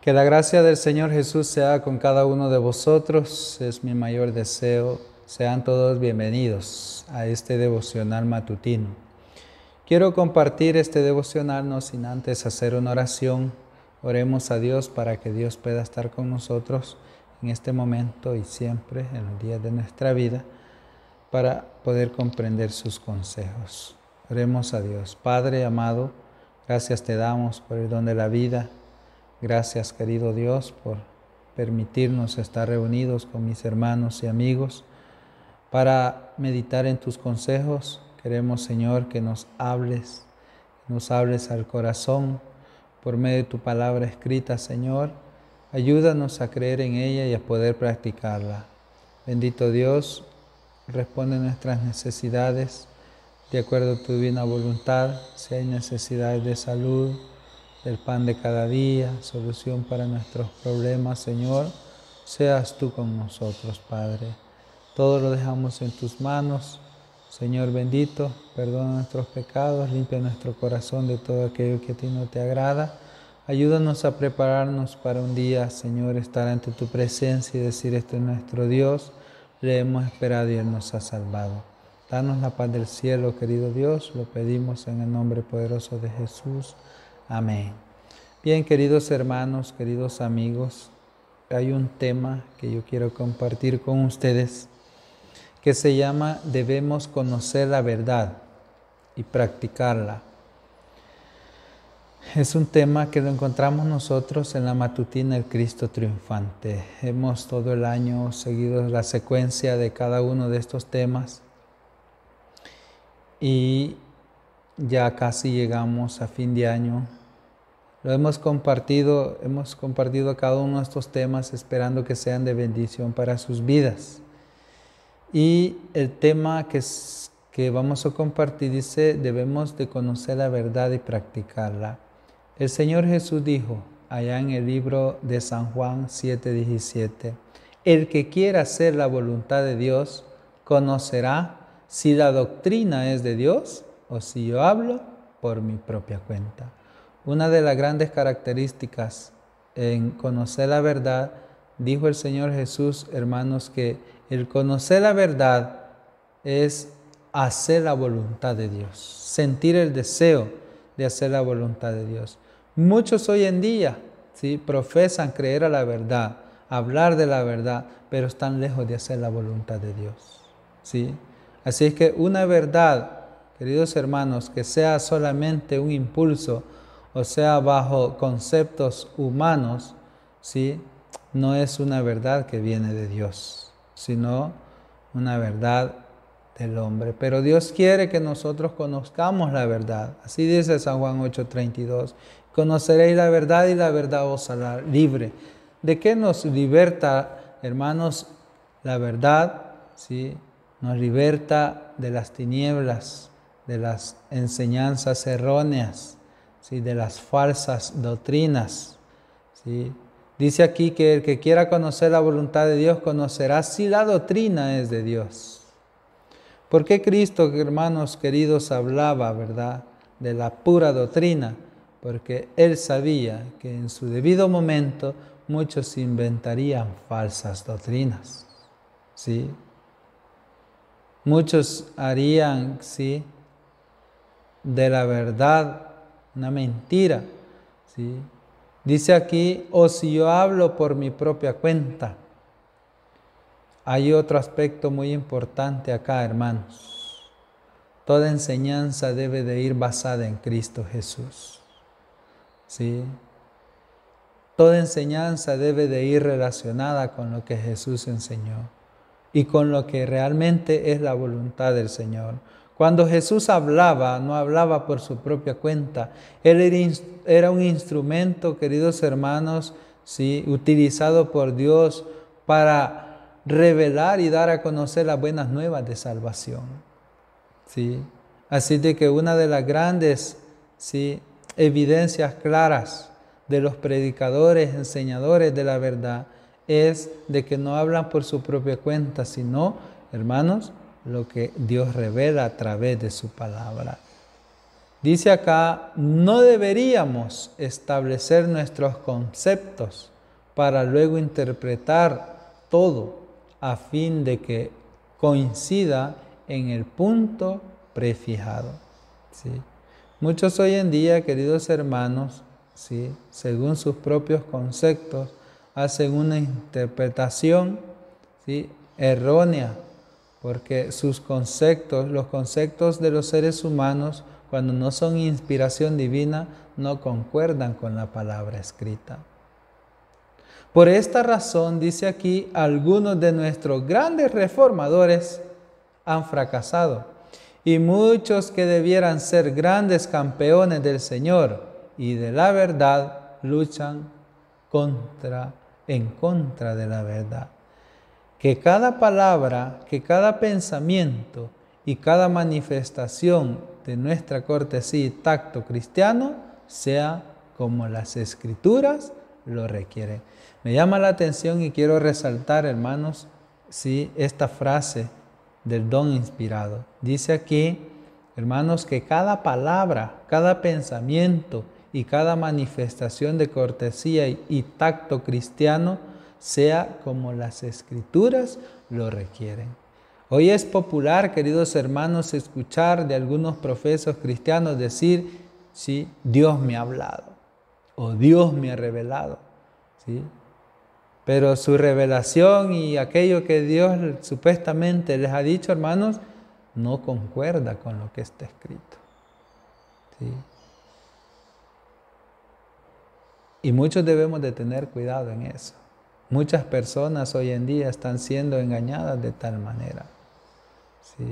Que la gracia del Señor Jesús sea con cada uno de vosotros, es mi mayor deseo. Sean todos bienvenidos a este devocional matutino. Quiero compartir este devocional no sin antes hacer una oración. Oremos a Dios para que Dios pueda estar con nosotros en este momento y siempre en los días de nuestra vida para poder comprender sus consejos. Oremos a Dios. Padre amado, gracias te damos por el don de la vida. Gracias, querido Dios, por permitirnos estar reunidos con mis hermanos y amigos para meditar en tus consejos. Queremos, Señor, que nos hables al corazón por medio de tu palabra escrita, Señor. Ayúdanos a creer en ella y a poder practicarla. Bendito Dios, responde nuestras necesidades de acuerdo a tu divina voluntad. Si hay necesidades de salud, del pan de cada día, solución para nuestros problemas, Señor, seas tú con nosotros, Padre. Todo lo dejamos en tus manos. Señor bendito, perdona nuestros pecados, limpia nuestro corazón de todo aquello que a ti no te agrada. Ayúdanos a prepararnos para un día, Señor, estar ante tu presencia y decir: este es nuestro Dios, le hemos esperado y Él nos ha salvado. Danos la paz del cielo, querido Dios, lo pedimos en el nombre poderoso de Jesús. Amén. Bien, queridos hermanos, queridos amigos, hay un tema que yo quiero compartir con ustedes que se llama debemos conocer la verdad y practicarla. Es un tema que lo encontramos nosotros en la matutina El Cristo Triunfante. Hemos todo el año seguido la secuencia de cada uno de estos temas y ya casi llegamos a fin de año. Lo hemos compartido cada uno de estos temas esperando que sean de bendición para sus vidas. Y el tema que vamos a compartir dice: debemos de conocer la verdad y practicarla. El Señor Jesús dijo allá en el libro de San Juan 7:17: el que quiera hacer la voluntad de Dios conocerá si la doctrina es de Dios o si yo hablo por mi propia cuenta. Una de las grandes características en conocer la verdad, dijo el Señor Jesús, hermanos, que el conocer la verdad es hacer la voluntad de Dios, sentir el deseo de hacer la voluntad de Dios. Muchos hoy en día profesan creer a la verdad, hablar de la verdad, pero están lejos de hacer la voluntad de Dios. ¿Sí? Así es que una verdad, queridos hermanos, que sea solamente un impulso, o sea, bajo conceptos humanos, ¿sí?, no es una verdad que viene de Dios, sino una verdad del hombre. Pero Dios quiere que nosotros conozcamos la verdad. Así dice San Juan 8:32. Conoceréis la verdad y la verdad os hará libre. ¿De qué nos liberta, hermanos, la verdad? ¿Sí? Nos liberta de las tinieblas, de las enseñanzas erróneas, ¿sí?, de las falsas doctrinas. ¿Sí? Dice aquí que el que quiera conocer la voluntad de Dios conocerá si la doctrina es de Dios. ¿Por qué Cristo, hermanos queridos, hablaba, verdad, de la pura doctrina? Porque Él sabía que en su debido momento muchos inventarían falsas doctrinas. ¿Sí? Muchos harían, ¿sí?, de la verdad una mentira. ¿Sí? Dice aquí: o si yo hablo por mi propia cuenta. Hay otro aspecto muy importante acá, hermanos. Toda enseñanza debe de ir basada en Cristo Jesús. ¿Sí? Toda enseñanza debe de ir relacionada con lo que Jesús enseñó y con lo que realmente es la voluntad del Señor. Cuando Jesús hablaba, no hablaba por su propia cuenta. Él era un instrumento, queridos hermanos, ¿sí?, utilizado por Dios para revelar y dar a conocer las buenas nuevas de salvación. ¿Sí? Así de que una de las grandes, ¿sí?, evidencias claras de los predicadores, enseñadores de la verdad, es de que no hablan por su propia cuenta, sino, hermanos, lo que Dios revela a través de su palabra. Dice acá, no deberíamos establecer nuestros conceptos para luego interpretar todo a fin de que coincida en el punto prefijado. ¿Sí? Muchos hoy en día, queridos hermanos, ¿sí?, según sus propios conceptos, hacen una interpretación, ¿sí?, errónea, porque sus conceptos, los conceptos de los seres humanos, cuando no son inspiración divina, no concuerdan con la palabra escrita. Por esta razón, dice aquí, algunos de nuestros grandes reformadores han fracasado, y muchos que debieran ser grandes campeones del Señor y de la verdad, luchan en contra de la verdad. Que cada palabra, que cada pensamiento y cada manifestación de nuestra cortesía y tacto cristiano sea como las Escrituras lo requieren. Me llama la atención y quiero resaltar, hermanos, ¿sí?, esta frase del don inspirado. Dice aquí, hermanos, que cada palabra, cada pensamiento y cada manifestación de cortesía y tacto cristiano sea como las Escrituras lo requieren. Hoy es popular, queridos hermanos, escuchar de algunos profesos cristianos decir, sí, Dios me ha hablado o Dios me ha revelado, ¿sí? Pero su revelación y aquello que Dios supuestamente les ha dicho, hermanos, no concuerda con lo que está escrito, ¿sí? Y muchos debemos de tener cuidado en eso. Muchas personas hoy en día están siendo engañadas de tal manera, ¿sí?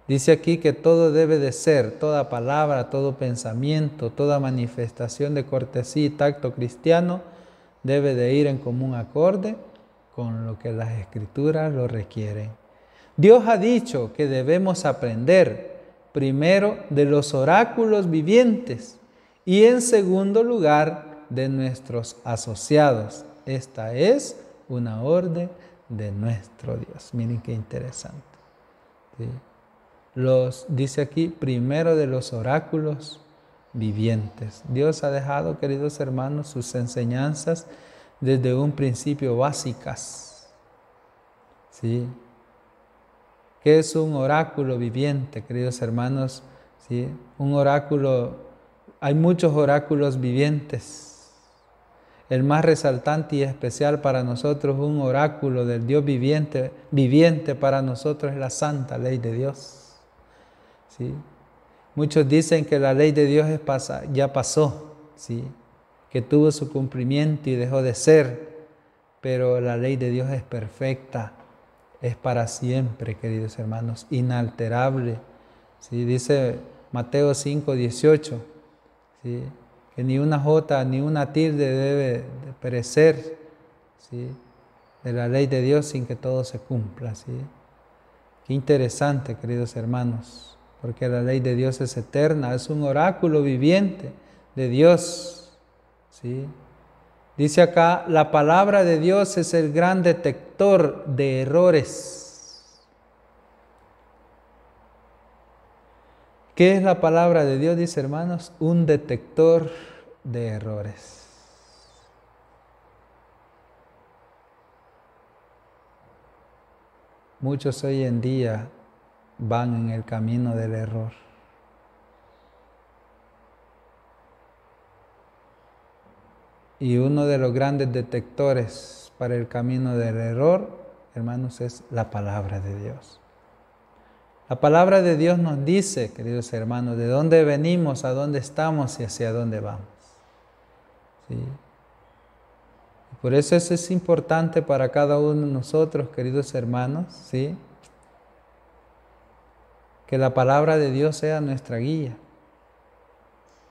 Dice aquí que todo debe de ser, toda palabra, todo pensamiento, toda manifestación de cortesía y tacto cristiano debe de ir en común acorde con lo que las Escrituras lo requieren. Dios ha dicho que debemos aprender primero de los oráculos vivientes y en segundo lugar de nuestros asociados. Esta es una orden de nuestro Dios. Miren qué interesante, ¿sí? Dice aquí, primero de los oráculos vivientes. Dios ha dejado, queridos hermanos, sus enseñanzas desde un principio básicas, ¿sí? ¿Qué es un oráculo viviente, queridos hermanos? ¿Sí? Un oráculo, hay muchos oráculos vivientes. El más resaltante y especial para nosotros, un oráculo del Dios viviente para nosotros es la santa ley de Dios, ¿sí? Muchos dicen que la ley de Dios ya pasó, ¿sí?, que tuvo su cumplimiento y dejó de ser, pero la ley de Dios es perfecta, es para siempre, queridos hermanos, inalterable, ¿sí? Dice Mateo 5:18, ¿sí?, que ni una jota ni una tilde debe de perecer, ¿sí?, de la ley de Dios sin que todo se cumpla, ¿sí? Qué interesante, queridos hermanos, porque la ley de Dios es eterna, es un oráculo viviente de Dios, ¿sí? Dice acá, la palabra de Dios es el gran detector de errores. ¿Qué es la palabra de Dios? Dice, hermanos, un detector de errores. Muchos hoy en día van en el camino del error. Y uno de los grandes detectores para el camino del error, hermanos, es la palabra de Dios. La palabra de Dios nos dice, queridos hermanos, de dónde venimos, a dónde estamos y hacia dónde vamos, ¿sí? Por eso es importante para cada uno de nosotros, queridos hermanos, ¿sí?, que la palabra de Dios sea nuestra guía,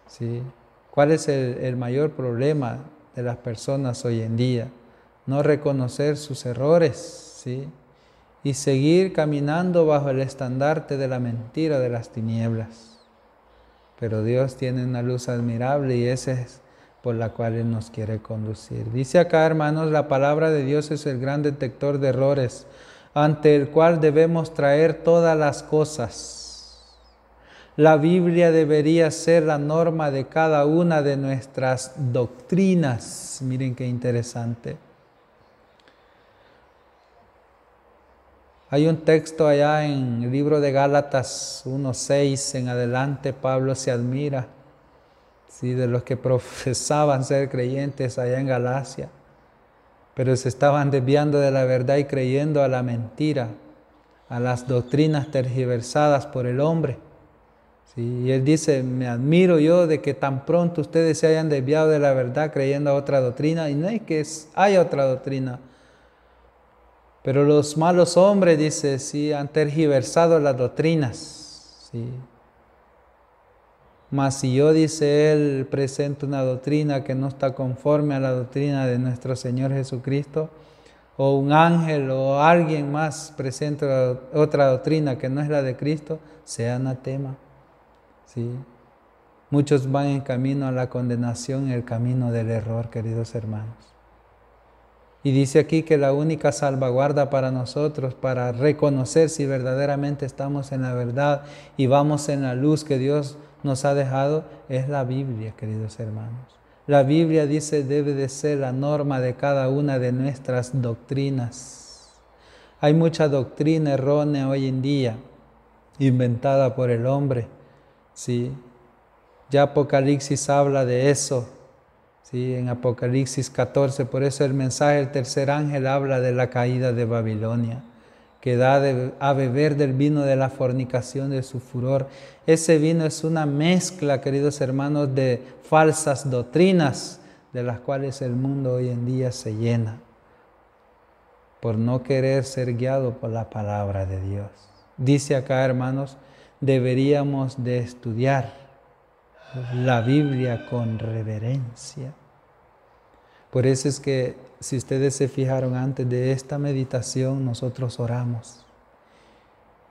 ¿sí? ¿Cuál es el mayor problema de las personas hoy en día? No reconocer sus errores, ¿sí?, y seguir caminando bajo el estandarte de la mentira, de las tinieblas. Pero Dios tiene una luz admirable y esa es por la cual Él nos quiere conducir. Dice acá, hermanos, la palabra de Dios es el gran detector de errores, ante el cual debemos traer todas las cosas. La Biblia debería ser la norma de cada una de nuestras doctrinas. Miren qué interesante. Hay un texto allá en el libro de Gálatas 1:6 en adelante. Pablo se admira, ¿sí?, de los que profesaban ser creyentes allá en Galacia, pero se estaban desviando de la verdad y creyendo a la mentira, a las doctrinas tergiversadas por el hombre. Sí, y él dice, me admiro yo de que tan pronto ustedes se hayan desviado de la verdad creyendo a otra doctrina, y no es que haya otra doctrina, pero los malos hombres, dice, sí, han tergiversado las doctrinas. Sí. Mas si yo, dice él, presento una doctrina que no está conforme a la doctrina de nuestro Señor Jesucristo, o un ángel o alguien más presenta otra doctrina que no es la de Cristo, sea anatema. ¿Sí? Muchos van en camino a la condenación, en el camino del error, queridos hermanos. Y dice aquí que la única salvaguarda para nosotros, para reconocer si verdaderamente estamos en la verdad y vamos en la luz que Dios nos ha dejado, es la Biblia, queridos hermanos. La Biblia, dice, debe de ser la norma de cada una de nuestras doctrinas. Hay mucha doctrina errónea hoy en día, inventada por el hombre. Sí, ya Apocalipsis habla de eso, sí, en Apocalipsis 14, por eso el mensaje del tercer ángel habla de la caída de Babilonia, que da a beber del vino de la fornicación de su furor. Ese vino es una mezcla, queridos hermanos, de falsas doctrinas, de las cuales el mundo hoy en día se llena, por no querer ser guiado por la palabra de Dios. Dice acá, hermanos, deberíamos de estudiar la Biblia con reverencia. Por eso es que, si ustedes se fijaron, antes de esta meditación nosotros oramos.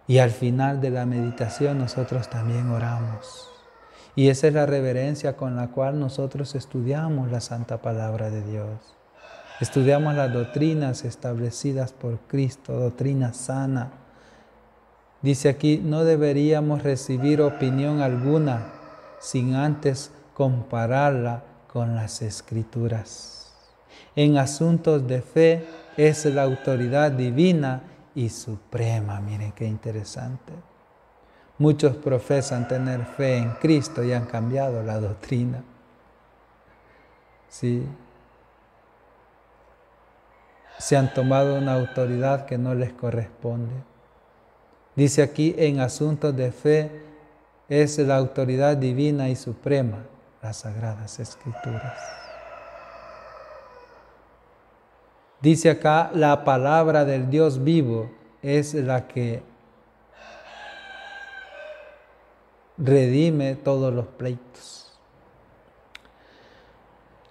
Y al final de la meditación nosotros también oramos. Y esa es la reverencia con la cual nosotros estudiamos la Santa Palabra de Dios. Estudiamos las doctrinas establecidas por Cristo, doctrina sana. Dice aquí, no deberíamos recibir opinión alguna sin antes compararla con las Escrituras. En asuntos de fe es la autoridad divina y suprema. Miren qué interesante. Muchos profesan tener fe en Cristo y han cambiado la doctrina. Sí. Se han tomado una autoridad que no les corresponde. Dice aquí, en asuntos de fe es la autoridad divina y suprema, las Sagradas Escrituras. Dice acá, la palabra del Dios vivo es la que redime todos los pleitos.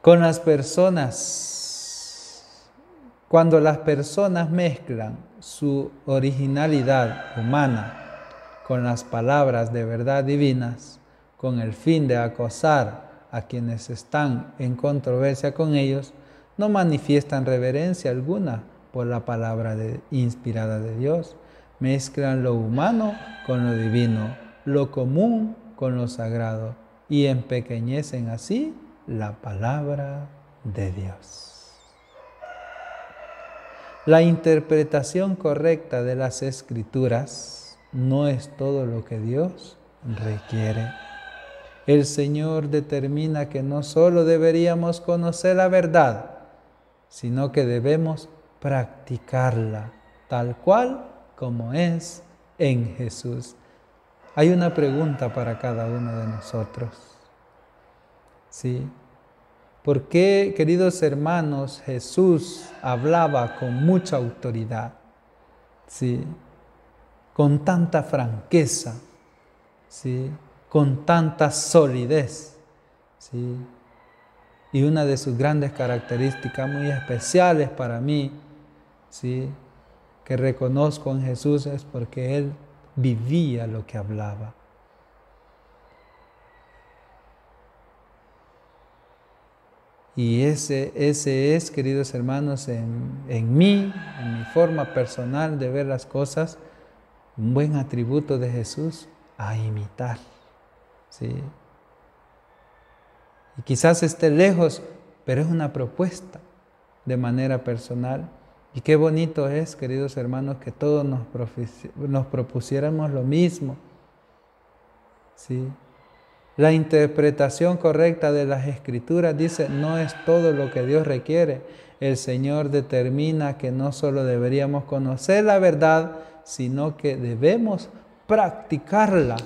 Con las personas, cuando las personas mezclan su originalidad humana con las palabras de verdad divinas, con el fin de acosar a quienes están en controversia con ellos, no manifiestan reverencia alguna por la palabra inspirada de Dios. Mezclan lo humano con lo divino, lo común con lo sagrado, y empequeñecen así la palabra de Dios. La interpretación correcta de las Escrituras no es todo lo que Dios requiere. El Señor determina que no solo deberíamos conocer la verdad, sino que debemos practicarla tal cual como es en Jesús. Hay una pregunta para cada uno de nosotros. ¿Sí? ¿Por qué, queridos hermanos, Jesús hablaba con mucha autoridad? ¿Sí? Con tanta franqueza, ¿sí? Con tanta solidez, ¿sí? Y una de sus grandes características muy especiales para mí, ¿sí?, que reconozco en Jesús, es porque Él vivía lo que hablaba. Y ese es, queridos hermanos, en mí, en mi forma personal de ver las cosas, un buen atributo de Jesús a imitar. ¿sí? Y quizás esté lejos, pero es una propuesta de manera personal. Y qué bonito es, queridos hermanos, que todos nos propusiéramos lo mismo, ¿sí? La interpretación correcta de las Escrituras dice, no es todo lo que Dios requiere. El Señor determina que no solo deberíamos conocer la verdad, sino que debemos practicarla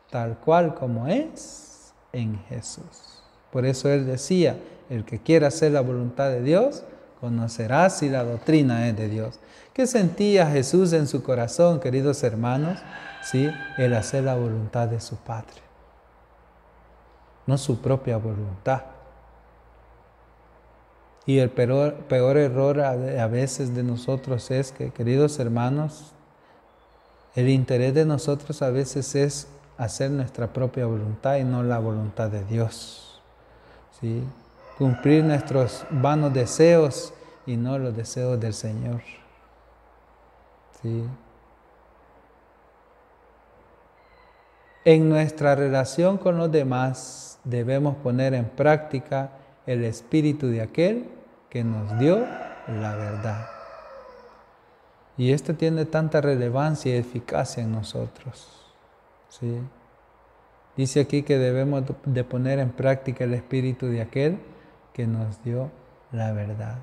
tal cual como es en Jesús. Por eso Él decía, el que quiera hacer la voluntad de Dios, conocerá si la doctrina es de Dios. ¿Qué sentía Jesús en su corazón, queridos hermanos? ¿Sí? El hacer la voluntad de su Padre, no su propia voluntad. Y el peor error a veces de nosotros es que, queridos hermanos, el interés de nosotros a veces es hacer nuestra propia voluntad y no la voluntad de Dios, ¿sí? Cumplir nuestros vanos deseos y no los deseos del Señor, ¿sí? En nuestra relación con los demás debemos poner en práctica el espíritu de aquel que nos dio la verdad. Y esto tiene tanta relevancia y eficacia en nosotros, ¿sí? Dice aquí que debemos de poner en práctica el espíritu de aquel que nos dio la verdad.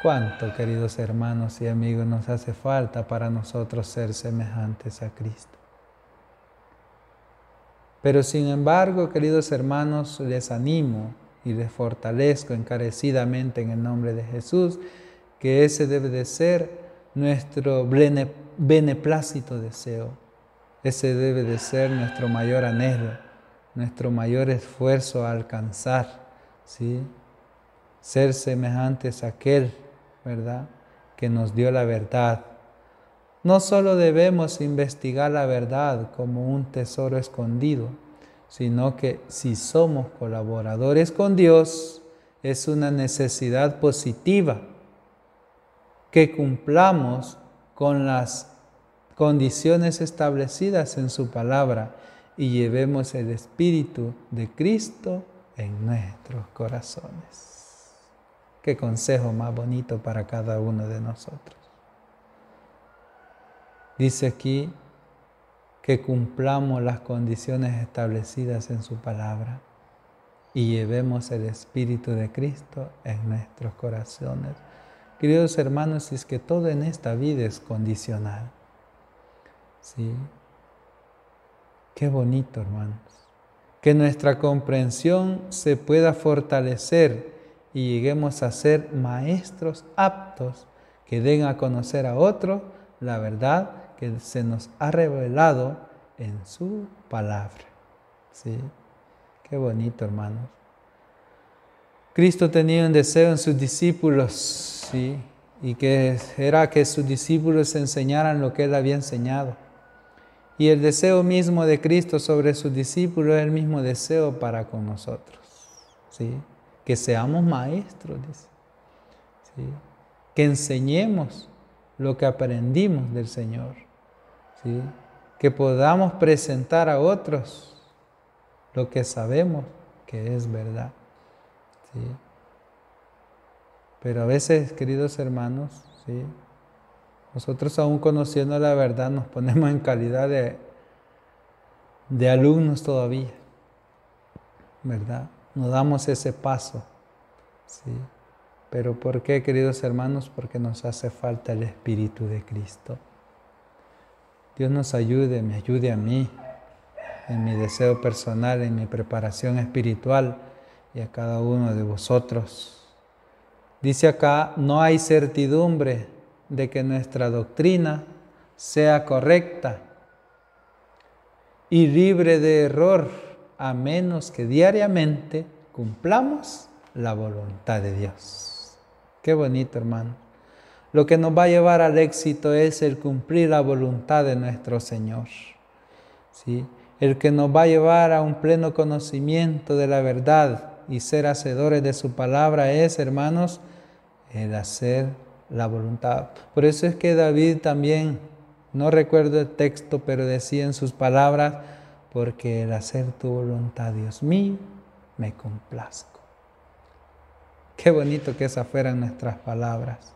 ¿Cuánto, queridos hermanos y amigos, nos hace falta para nosotros ser semejantes a Cristo? Pero sin embargo, queridos hermanos, les animo y les fortalezco encarecidamente en el nombre de Jesús, que ese debe de ser nuestro beneplácito deseo. Ese debe de ser nuestro mayor anhelo, nuestro mayor esfuerzo a alcanzar, ¿sí? Ser semejantes a aquel, ¿verdad?, que nos dio la verdad. No solo debemos investigar la verdad como un tesoro escondido, sino que si somos colaboradores con Dios, es una necesidad positiva que cumplamos con las condiciones establecidas en su palabra y llevemos el Espíritu de Cristo en nuestros corazones. Qué consejo más bonito para cada uno de nosotros. Dice aquí que cumplamos las condiciones establecidas en su palabra y llevemos el Espíritu de Cristo en nuestros corazones. Queridos hermanos, es que todo en esta vida es condicional, ¿sí? Qué bonito, hermanos. Que nuestra comprensión se pueda fortalecer y lleguemos a ser maestros aptos que den a conocer a otros la verdad que se nos ha revelado en su palabra, ¿sí? Qué bonito, hermanos. Cristo tenía un deseo en sus discípulos, ¿sí? Y que era que sus discípulos enseñaran lo que Él había enseñado. Y el deseo mismo de Cristo sobre sus discípulos es el mismo deseo para con nosotros, ¿sí? Que seamos maestros, dice, ¿sí? Que enseñemos lo que aprendimos del Señor, ¿sí? Que podamos presentar a otros lo que sabemos que es verdad, ¿sí? Pero a veces, queridos hermanos, ¿sí?, nosotros aún conociendo la verdad nos ponemos en calidad de alumnos todavía, ¿verdad? No damos ese paso, ¿sí? ¿Pero por qué, queridos hermanos? Porque nos hace falta el Espíritu de Cristo. Dios nos ayude, me ayude a mí en mi deseo personal, en mi preparación espiritual y a cada uno de vosotros. Dice acá, no hay certidumbre de que nuestra doctrina sea correcta y libre de error, a menos que diariamente cumplamos la voluntad de Dios. Qué bonito, hermano. Lo que nos va a llevar al éxito es el cumplir la voluntad de nuestro Señor, ¿sí? El que nos va a llevar a un pleno conocimiento de la verdad y ser hacedores de su palabra es, hermanos, el hacer la voluntad. Por eso es que David también, no recuerdo el texto, pero decía en sus palabras, porque el hacer tu voluntad, Dios mío, me complazco. Qué bonito que esas fueran nuestras palabras.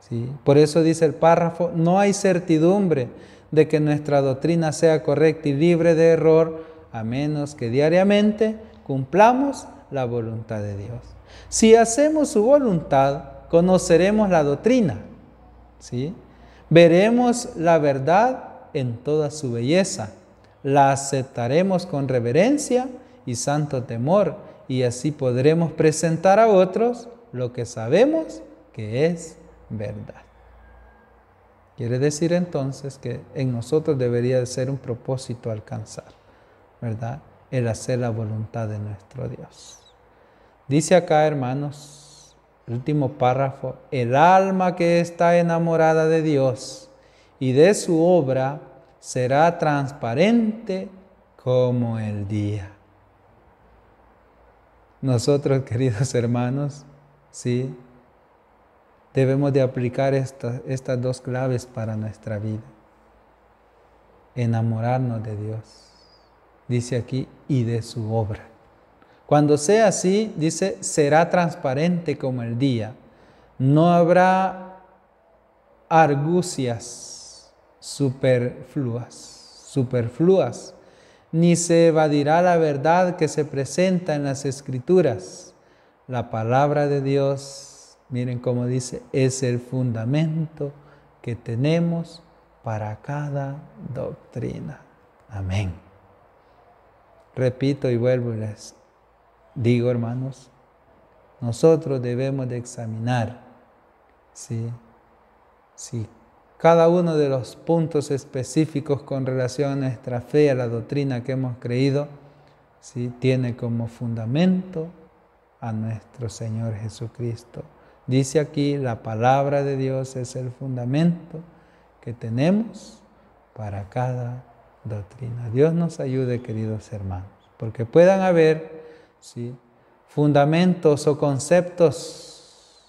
¿Sí? Por eso dice el párrafo, no hay certidumbre de que nuestra doctrina sea correcta y libre de error, a menos que diariamente cumplamos la voluntad de Dios. Si hacemos su voluntad, conoceremos la doctrina, ¿sí? Veremos la verdad en toda su belleza, la aceptaremos con reverencia y santo temor, y así podremos presentar a otros lo que sabemos que es verdad. Quiere decir entonces que en nosotros debería de ser un propósito alcanzar, ¿verdad? El hacer la voluntad de nuestro Dios. Dice acá, hermanos, el último párrafo, el alma que está enamorada de Dios y de su obra será transparente como el día. Nosotros, queridos hermanos, sí, debemos de aplicar estas dos claves para nuestra vida. Enamorarnos de Dios, dice aquí, y de su obra. Cuando sea así, dice, será transparente como el día. No habrá argucias superfluas, ni se evadirá la verdad que se presenta en las Escrituras. La palabra de Dios, miren cómo dice, es el fundamento que tenemos para cada doctrina. Amén. Repito y vuelvo y les digo, hermanos, nosotros debemos de examinar si cada uno de los puntos específicos con relación a nuestra fe, a la doctrina que hemos creído, ¿sí?, tiene como fundamento a nuestro Señor Jesucristo. Dice aquí, la palabra de Dios es el fundamento que tenemos para cada doctrina. Dios nos ayude, queridos hermanos, porque puedan haber, ¿sí?, fundamentos o conceptos,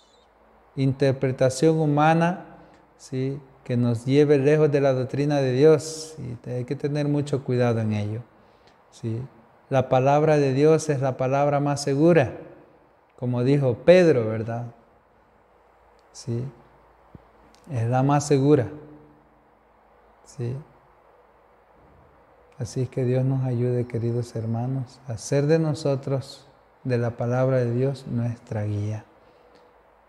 interpretación humana, ¿sí?, que nos lleve lejos de la doctrina de Dios, y hay que tener mucho cuidado en ello, ¿sí? La palabra de Dios es la palabra más segura, como dijo Pedro, ¿verdad? ¿Sí? Es la más segura, ¿sí? Así que Dios nos ayude, queridos hermanos, a hacer de nosotros, de la palabra de Dios, nuestra guía.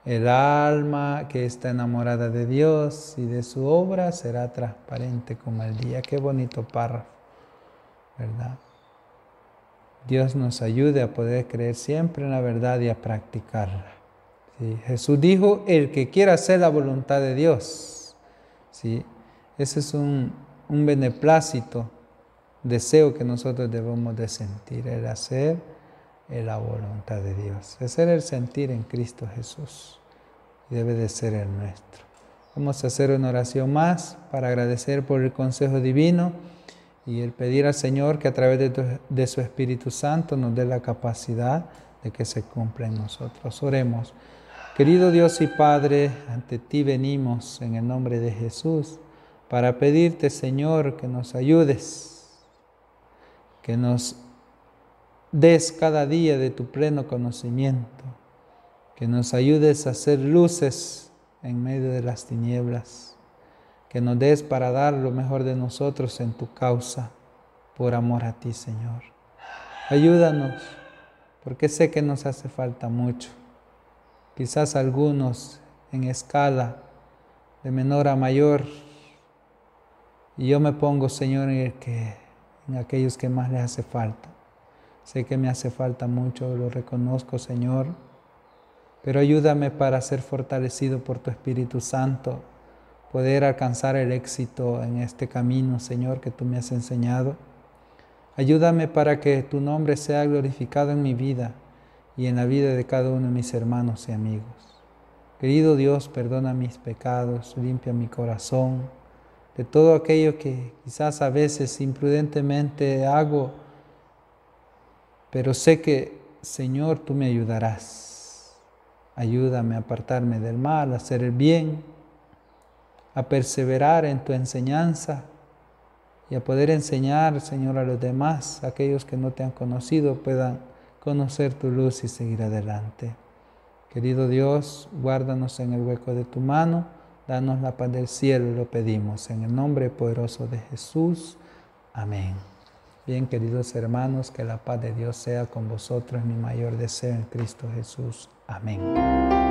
El alma que está enamorada de Dios y de su obra será transparente como el día. Qué bonito párrafo, ¿verdad? Dios nos ayude a poder creer siempre en la verdad y a practicarla. ¿Sí? Jesús dijo, el que quiera hacer la voluntad de Dios. ¿Sí? Ese es un beneplácito, deseo que nosotros debemos de sentir, el hacer la voluntad de Dios. Ese era el sentir en Cristo Jesús. Y debe de ser el nuestro. Vamos a hacer una oración más para agradecer por el consejo divino y el pedir al Señor que a través de su Espíritu Santo nos dé la capacidad de que se cumpla en nosotros. Oremos. Querido Dios y Padre, ante ti venimos en el nombre de Jesús para pedirte, Señor, que nos ayudes, que nos des cada día de tu pleno conocimiento, que nos ayudes a hacer luces en medio de las tinieblas, que nos des para dar lo mejor de nosotros en tu causa, por amor a ti, Señor. Ayúdanos, porque sé que nos hace falta mucho. Quizás algunos en escala de menor a mayor, y yo me pongo, Señor, en aquellos que más les hace falta. Sé que me hace falta mucho, lo reconozco, Señor, pero ayúdame para ser fortalecido por tu Espíritu Santo, poder alcanzar el éxito en este camino, Señor, que tú me has enseñado. Ayúdame para que tu nombre sea glorificado en mi vida y en la vida de cada uno de mis hermanos y amigos. Querido Dios, perdona mis pecados, limpia mi corazón de todo aquello que quizás a veces imprudentemente hago, pero sé que, Señor, tú me ayudarás. Ayúdame a apartarme del mal, a hacer el bien, a perseverar en tu enseñanza y a poder enseñar, Señor, a los demás, aquellos que no te han conocido, puedan conocer tu luz y seguir adelante. Querido Dios, guárdanos en el hueco de tu mano, danos la paz del cielo, lo pedimos en el nombre poderoso de Jesús. Amén. Bien, queridos hermanos, que la paz de Dios sea con vosotros, mi mayor deseo en Cristo Jesús. Amén.